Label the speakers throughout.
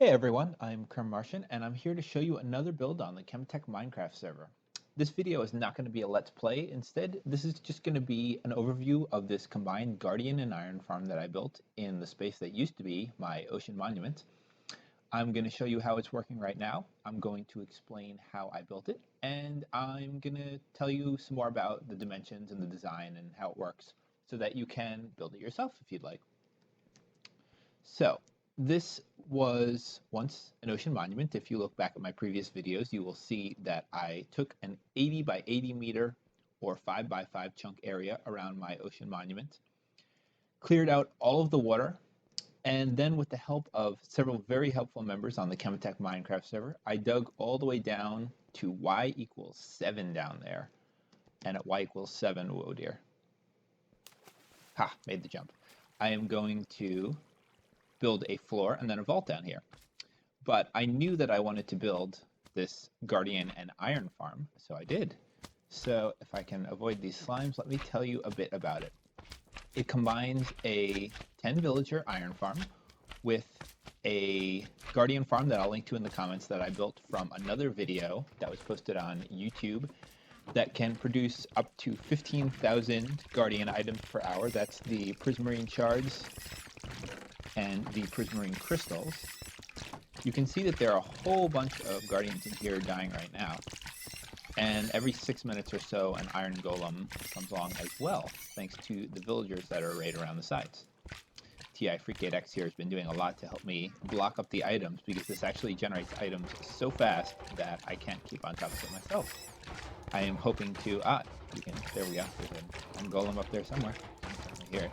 Speaker 1: everyone, I'm Kerm Martian, and I'm here to show you another build on the Cemetech Minecraft server. This video is not going to be a Let's Play. Instead, this is just going to be an overview of this combined Guardian and Iron farm that I built in the space that used to be my ocean monument. I'm going to show you how it's working right now. I'm going to explain how I built it, and I'm going to tell you some more about the dimensions and the design and how it works so that you can build it yourself if you'd like. So, this was once an ocean monument. If you look back at my previous videos, you will see that I took an 80 by 80 meter or 5 by 5 chunk area around my ocean monument, cleared out all of the water, and then with the help of several very helpful members on the Cemetech Minecraft server, I dug all the way down to y equals 7 down there. And at y equals 7, whoa dear. Ha, made the jump. I am going to build a floor and then a vault down here. But I knew that I wanted to build this Guardian and Iron farm, so I did. So if I can avoid these slimes, let me tell you a bit about it. It combines a 10 villager iron farm with a Guardian farm that I'll link to in the comments that I built from another video that was posted on YouTube that can produce up to 15,000 Guardian items per hour. That's the prismarine shards and the prismarine crystals. You can see that there are a whole bunch of guardians in here dying right now. And every 6 minutes or so, an iron golem comes along as well, thanks to the villagers that are arrayed around the sides. TI Freak8X here has been doing a lot to help me block up the items, because this actually generates items so fast that I can't keep on top of it myself. I am hoping to, there we go, there's an golem up there somewhere. I hear it.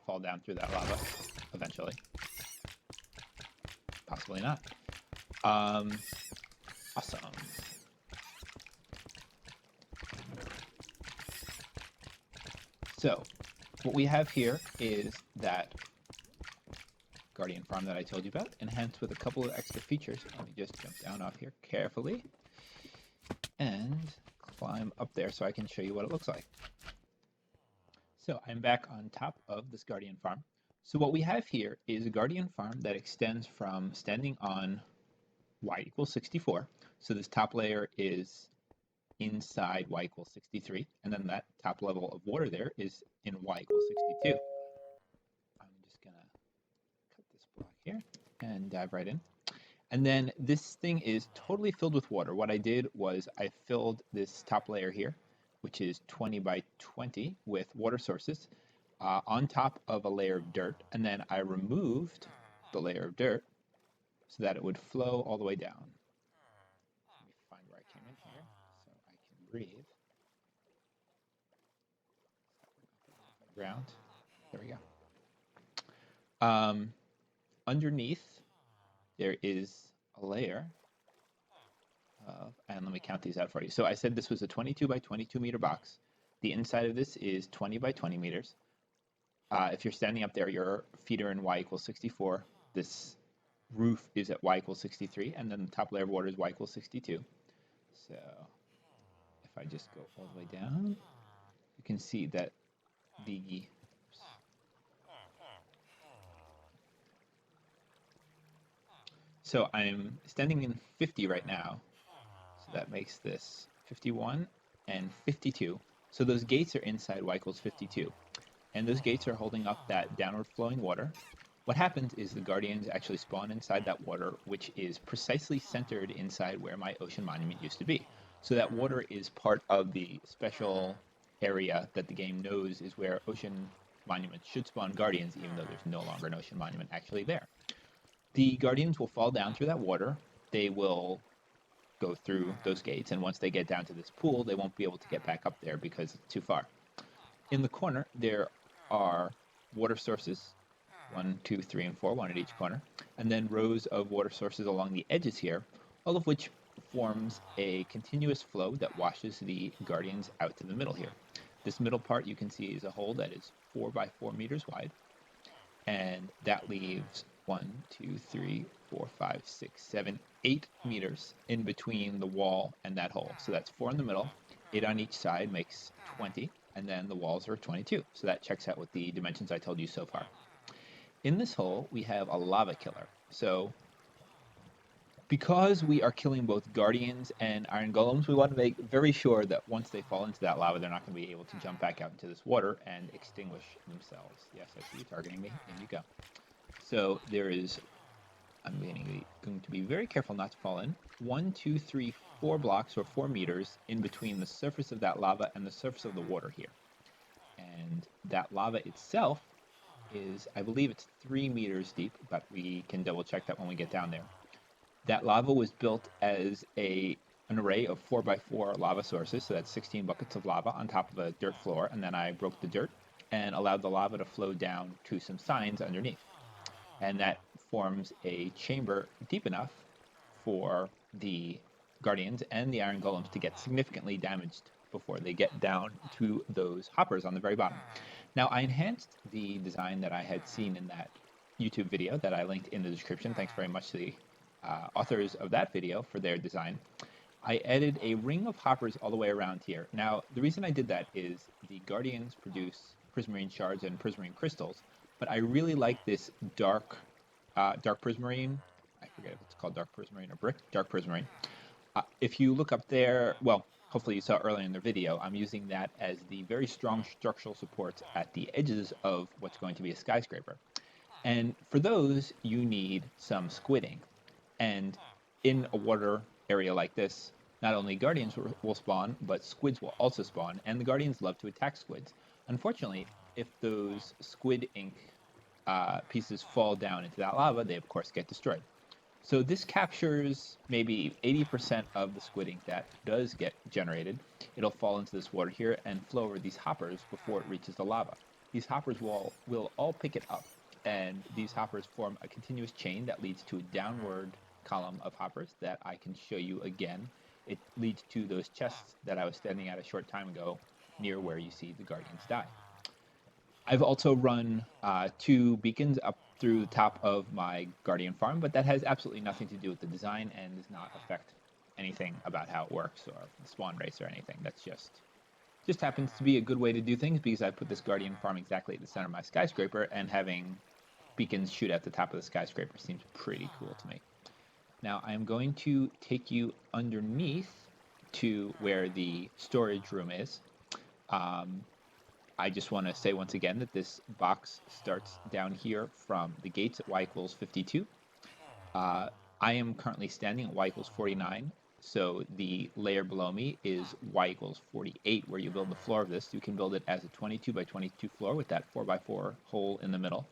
Speaker 1: Fall down through that lava eventually. Possibly not. Awesome. So, what we have here is that Guardian farm that I told you about, enhanced with a couple of extra features. Let me just jump down off here carefully and climb up there so I can show you what it looks like. So I'm back on top of this Guardian farm. So what we have here is a Guardian farm that extends from standing on y equals 64. So this top layer is inside y equals 63, and then that top level of water there is in y equals 62. I'm just gonna cut this block here and dive right in. And then this thing is totally filled with water. What I did was I filled this top layer here, which is 20 by 20 with water sources, on top of a layer of dirt, and then I removed the layer of dirt so that it would flow all the way down. Let me find where I came in here so I can breathe. Ground. There we go. Underneath there is a layer and let me count these out for you. So I said this was a 22 by 22 meter box. The inside of this is 20 by 20 meters. If you're standing up there, your feet are in y equals 64. This roof is at y equals 63, and then the top layer of water is y equals 62. So if I just go all the way down, you can see that the So I'm standing in 50 right now. So that makes this 51 and 52. So those gates are inside y equals 52. And those gates are holding up that downward flowing water. What happens is the guardians actually spawn inside that water, which is precisely centered inside where my ocean monument used to be. So that water is part of the special area that the game knows is where ocean monuments should spawn guardians, even though there's no longer an ocean monument actually there. The guardians will fall down through that water. They will go through those gates, and once they get down to this pool, they won't be able to get back up there because it's too far. In the corner, there are water sources, 1, 2, 3, and 4, one at each corner, and then rows of water sources along the edges here, all of which forms a continuous flow that washes the guardians out to the middle here. This middle part you can see is a hole that is 4 by 4 meters wide, and that leaves 1, 2, 3, 4, 5, 6, 7, 8 meters in between the wall and that hole. So that's 4 in the middle, 8 on each side makes 20, and then the walls are 22. So that checks out with the dimensions I told you so far. in this hole, we have a lava killer. So because we are killing both guardians and iron golems, we want to make very sure that once they fall into that lava, they're not going to be able to jump back out into this water and extinguish themselves. Yes, I see you targeting me. In you go. So there is, I'm going to be very careful not to fall in. 1, 2, 3, 4 blocks or 4 meters in between the surface of that lava and the surface of the water here. And that lava itself is, I believe it's 3 meters deep, but we can double check that when we get down there. That lava was built as an array of 4x4 lava sources, so that's 16 buckets of lava on top of a dirt floor, and then I broke the dirt and allowed the lava to flow down to some signs underneath. And that forms a chamber deep enough for the guardians and the iron golems to get significantly damaged before they get down to those hoppers on the very bottom. Now, I enhanced the design that I had seen in that YouTube video that I linked in the description. Thanks very much to the authors of that video for their design. I added a ring of hoppers all the way around here. Now, the reason I did that is the guardians produce prismarine shards and prismarine crystals, but I really like this dark prismarine. I forget if it's called dark prismarine or dark prismarine. If you look up there, well, hopefully you saw earlier in the video, I'm using that as the very strong structural supports at the edges of what's going to be a skyscraper. And for those, you need some squid ink. And in a water area like this, not only guardians will spawn, but squids will also spawn, and the guardians love to attack squids. Unfortunately, if those squid ink pieces fall down into that lava, they of course get destroyed. So this captures maybe 80% of the squid ink that does get generated. It'll fall into this water here and flow over these hoppers before it reaches the lava. These hoppers will all pick it up, and these hoppers form a continuous chain that leads to a downward column of hoppers that I can show you again. It leads to those chests that I was standing at a short time ago near where you see the guardians die. I've also run 2 beacons up through the top of my guardian farm, but that has absolutely nothing to do with the design and does not affect anything about how it works or the spawn rates or anything. That's just happens to be a good way to do things because I put this guardian farm exactly at the center of my skyscraper, and having beacons shoot at the top of the skyscraper seems pretty cool to me. Now I'm going to take you underneath to where the storage room is. I just want to say once again that this box starts down here from the gates at y equals 52. I am currently standing at y equals 49, so the layer below me is y equals 48, where you build the floor of this. You can build it as a 22 by 22 floor with that 4x4 hole in the middle.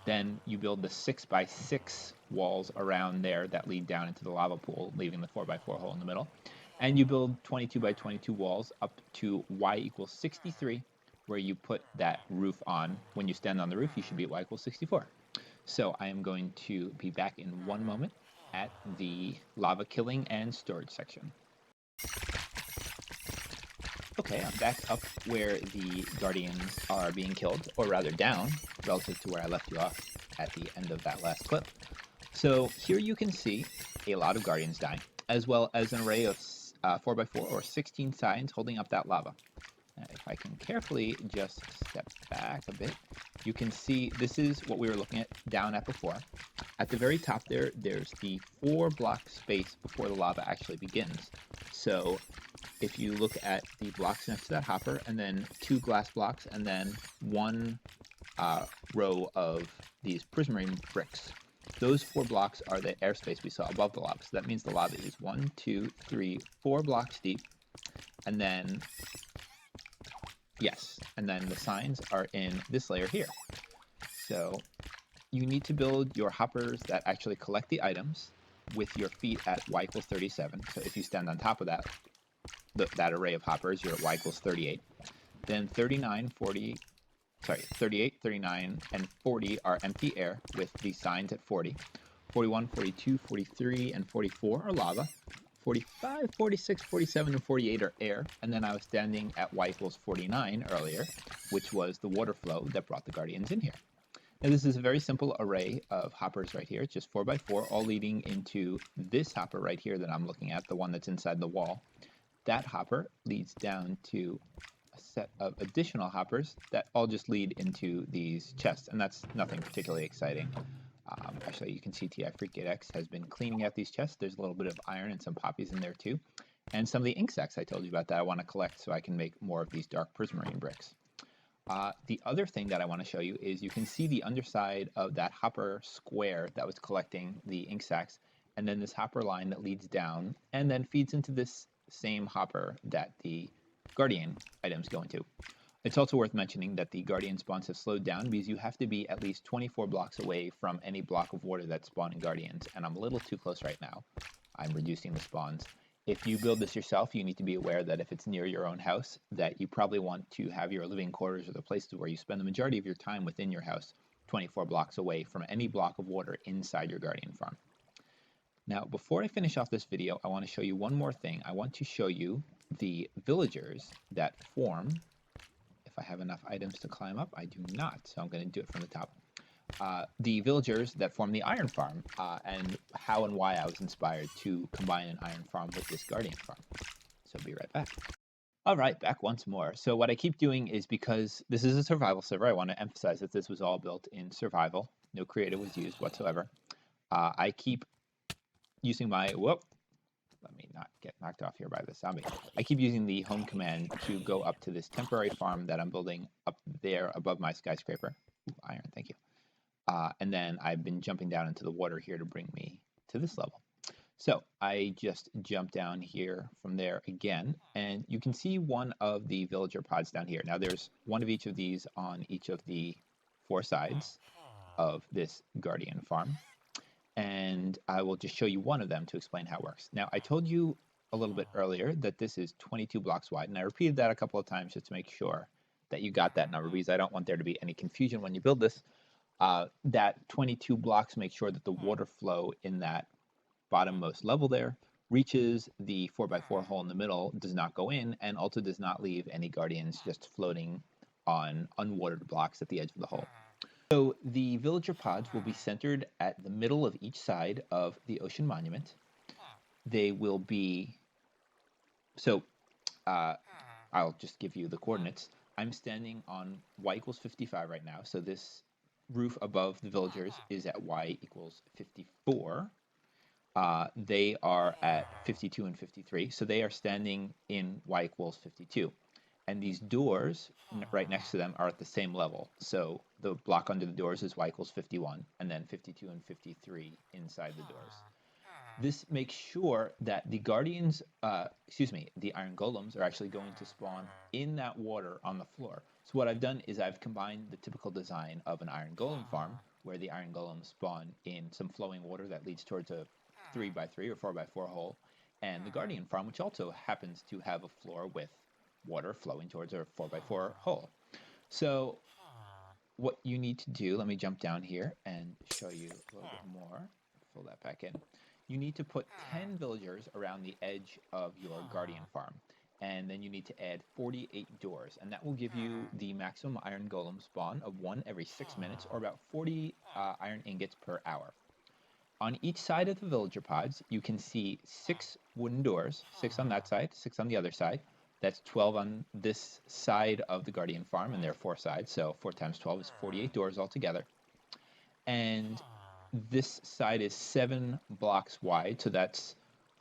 Speaker 1: Then you build the 6x6 walls around there that lead down into the lava pool, leaving the 4x4 hole in the middle. And you build 22 by 22 walls up to y equals 63, where you put that roof on. When you stand on the roof, you should be at y equals 64. So I am going to be back in one moment at the lava killing and storage section. Okay, I'm back up where the guardians are being killed, or rather down, relative to where I left you off at the end of that last clip. So here you can see a lot of guardians dying, as well as an array of 4x4 or 16 signs holding up that lava. Now, if I can carefully just step back a bit, you can see this is what we were looking at down at before. At the very top there, there's the 4-block space before the lava actually begins. So if you look at the blocks next to that hopper, and then 2 glass blocks, and then 1 row of these prismarine bricks, those 4 blocks are the airspace we saw above the lava. So that means the lava is 1, 2, 3, 4 blocks deep, and then and then the signs are in this layer here. So you need to build your hoppers that actually collect the items with your feet at y equals 37. So if you stand on top of that, that array of hoppers, you're at y equals 38. Then 39, 40, 38, 39, and 40 are empty air with the signs at 40. 41, 42, 43, and 44 are lava. 45, 46, 47, and 48 are air, and then I was standing at y equals 49 earlier, which was the water flow that brought the guardians in here. Now this is a very simple array of hoppers right here. It's just 4x4, all leading into this hopper right here that I'm looking at, the one that's inside the wall. That hopper leads down to a set of additional hoppers that all just lead into these chests, and that's nothing particularly exciting. Actually, you can see TI Freak8X has been cleaning out these chests. There's a little bit of iron and some poppies in there too. And some of the ink sacs I told you about that I want to collect so I can make more of these dark prismarine bricks. The other thing that I want to show you is you can see the underside of that hopper square that was collecting the ink sacs, and then this hopper line that leads down and then feeds into this same hopper that the Guardian items go into. It's also worth mentioning that the Guardian spawns have slowed down because you have to be at least 24 blocks away from any block of water that's spawning Guardians, and I'm a little too close right now. I'm reducing the spawns. If you build this yourself, you need to be aware that if it's near your own house, that you probably want to have your living quarters or the places where you spend the majority of your time within your house 24 blocks away from any block of water inside your Guardian farm. Now, before I finish off this video, I want to show you one more thing. I want to show you the villagers that form. If I have enough items to climb up, I do not, so I'm going to do it from the top. The villagers that form the iron farm, and how and why I was inspired to combine an iron farm with this Guardian farm. So be right back. All right, back once more. So what I keep doing is, because this is a survival server, I want to emphasize that this was all built in survival. No creative was used whatsoever. I keep using my, let me not get knocked off here by the zombie. I keep using the home command to go up to this temporary farm that I'm building up there above my skyscraper. Ooh, iron, thank you. And then I've been jumping down into the water here to bring me to this level. So I just jump down here from there again, and you can see one of the villager pods down here. Now there's one of each of these on each of the 4 sides of this Guardian farm. And I will just show you one of them to explain how it works. Now, I told you a little bit earlier that this is 22 blocks wide, and I repeated that a couple of times just to make sure that you got that number, because I don't want there to be any confusion when you build this. That 22 blocks make sure that the water flow in that bottommost level there reaches the 4x4 hole in the middle, does not go in, and also does not leave any Guardians just floating on unwatered blocks at the edge of the hole. So the villager pods will be centered at the middle of each side of the ocean monument. They will be, so I'll just give you the coordinates. I'm standing on y equals 55 right now, so this roof above the villagers is at y equals 54. They are at 52 and 53, so they are standing in y equals 52. And these doors right next to them are at the same level. So the block under the doors is y equals 51, and then 52 and 53 inside the doors. This makes sure that the Guardians, the Iron Golems are actually going to spawn in that water on the floor. So what I've done is I've combined the typical design of an Iron Golem farm, where the Iron Golems spawn in some flowing water that leads towards a 3x3 or 4x4 hole, and the Guardian farm, which also happens to have a floor with water flowing towards a 4x4 hole. So what you need to do, let me jump down here and show you a little bit more, fill that back in. You need to put 10 villagers around the edge of your Guardian farm, and then you need to add 48 doors, and that will give you the maximum Iron Golem spawn of 1 every 6 minutes, or about 40 iron ingots per hour. On each side of the villager pods, you can see 6 wooden doors, 6 on that side, 6 on the other side. That's 12 on this side of the Guardian farm, and there are 4 sides, so 4 times 12 is 48 doors altogether. And this side is 7 blocks wide, so that's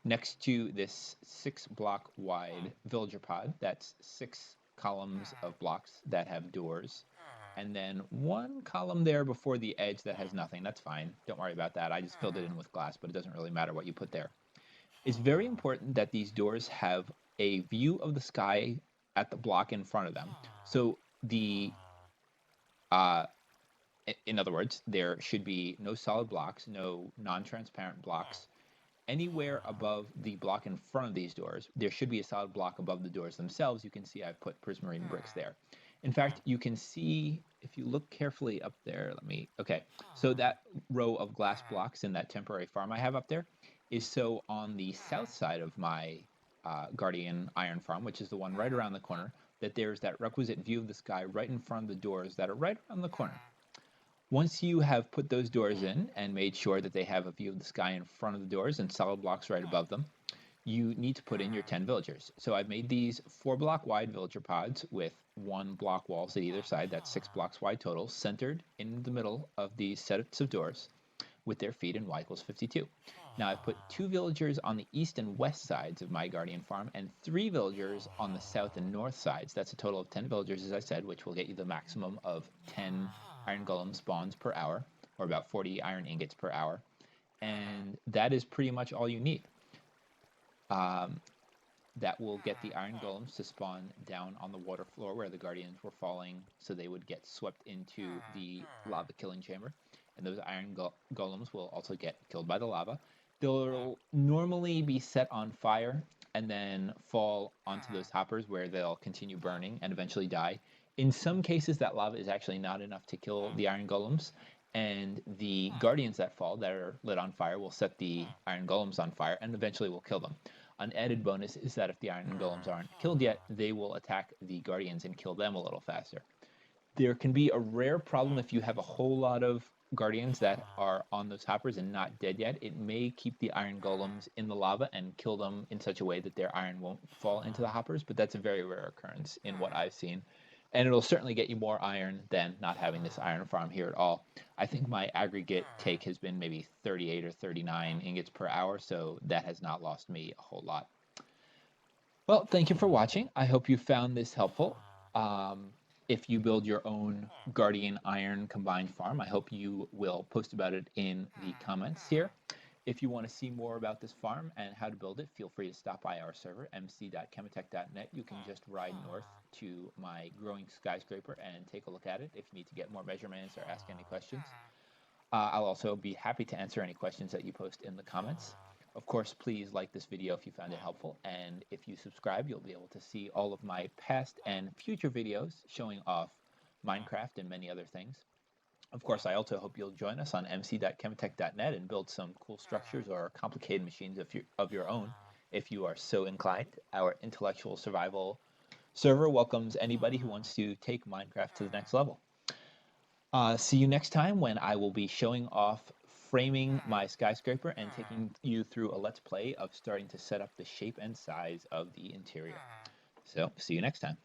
Speaker 1: next to this 6 block wide villager pod. That's 6 columns of blocks that have doors, and then 1 column there before the edge that has nothing. That's fine, don't worry about that. I just filled it in with glass, but it doesn't really matter what you put there. It's very important that these doors have a view of the sky at the block in front of them. So the, in other words, there should be no solid blocks, no non-transparent blocks. Anywhere above the block in front of these doors, there should be a solid block above the doors themselves. You can see I've put prismarine bricks there. In fact, you can see, if you look carefully up there, so that row of glass blocks in that temporary farm I have up there is so on the south side of my Guardian Iron Farm, which is the one right around the corner, that there's that requisite view of the sky right in front of the doors that are right around the corner. Once you have put those doors in and made sure that they have a view of the sky in front of the doors and solid blocks right above them, you need to put in your 10 villagers. So I've made these 4-block wide villager pods with 1 block walls at either side. That's 6 blocks wide total, centered in the middle of these sets of doors with their feet in y equals 52. Now I've put 2 villagers on the east and west sides of my guardian farm and 3 villagers on the south and north sides. That's a total of 10 villagers, as I said, which will get you the maximum of 10 iron golem spawns per hour, or about 40 iron ingots per hour. And that is pretty much all you need. That will get the iron golems to spawn down on the water floor where the guardians were falling, so they would get swept into the lava killing chamber. And those iron golems will also get killed by the lava. They'll normally be set on fire and then fall onto those hoppers where they'll continue burning and eventually die. In some cases, that lava is actually not enough to kill the iron golems, and the guardians that fall that are lit on fire will set the iron golems on fire and eventually will kill them. An added bonus is that if the iron golems aren't killed yet, they will attack the guardians and kill them a little faster. There can be a rare problem if you have a whole lot of guardians that are on those hoppers and not dead yet. It may keep the iron golems in the lava and kill them in such a way that their iron won't fall into the hoppers, but that's a very rare occurrence in what I've seen. And it'll certainly get you more iron than not having this iron farm here at all. I think my aggregate take has been maybe 38 or 39 ingots per hour, so that has not lost me a whole lot. Well, thank you for watching. I hope you found this helpful. If you build your own Guardian Iron combined farm, I hope you will post about it in the comments here. If you want to see more about this farm and how to build it, feel free to stop by our server, mc.cemetech.net. You can just ride north to my growing skyscraper and take a look at it if you need to get more measurements or ask any questions. I'll also be happy to answer any questions that you post in the comments. Of course, please like this video if you found it helpful, and if you subscribe, you'll be able to see all of my past and future videos showing off Minecraft and many other things. Of course, I also hope you'll join us on mc.cemetech.net and build some cool structures or complicated machines of your own if you are so inclined. Our intellectual survival server welcomes anybody who wants to take Minecraft to the next level. See you next time when I will be showing off framing my skyscraper and taking you through a let's play of starting to set up the shape and size of the interior. So, see you next time.